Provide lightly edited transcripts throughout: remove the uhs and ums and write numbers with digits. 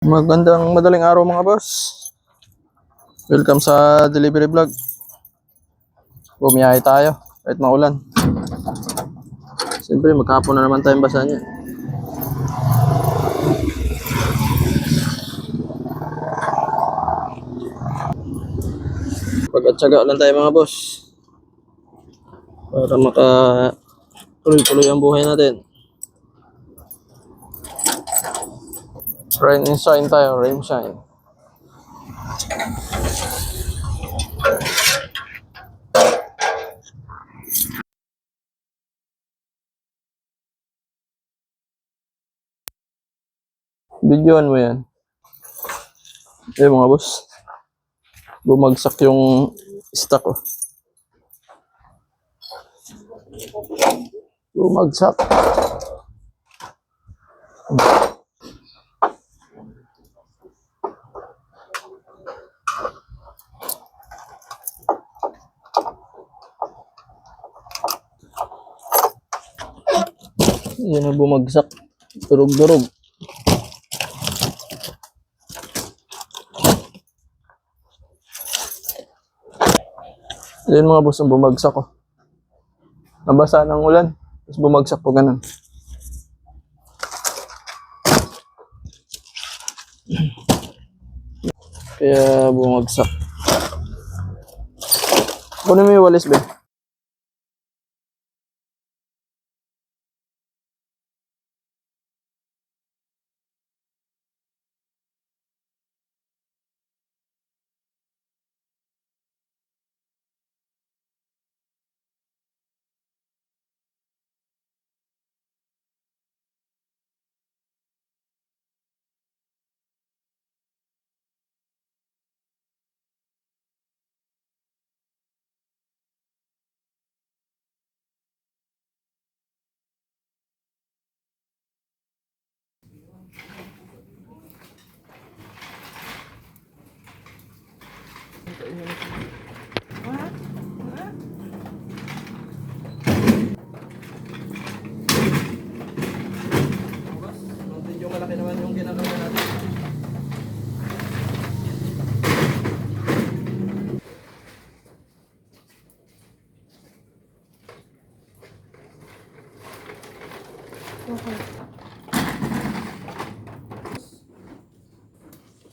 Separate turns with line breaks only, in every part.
Magandang madaling araw mga boss. Welcome sa delivery vlog. Bumiyahe tayo kahit maulan. Siyempre maghapon na naman tayong basa niya. Pag-atsaga lang tayo mga boss para tuloy-tuloy ang buhay natin. Rain and shine tayo, rain shine. Videoan mo yan. Mga boss. Bumagsak yung stock ko. Bumagsak. Yan na bumagsak. Durog-durog. Yan mga boss ang bumagsak ko. Nabasa ng ulan. Tapos bumagsak po ganun. Kaya bumagsak. Kunin mo yung walis ba? Medyo malaki naman yung ginagawa natin. Okay.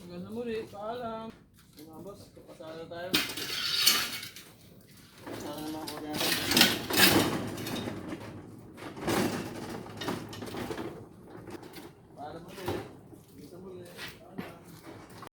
Maganda muli, paalam. Mga boss, kapasada tayo. Pasada naman ako natin.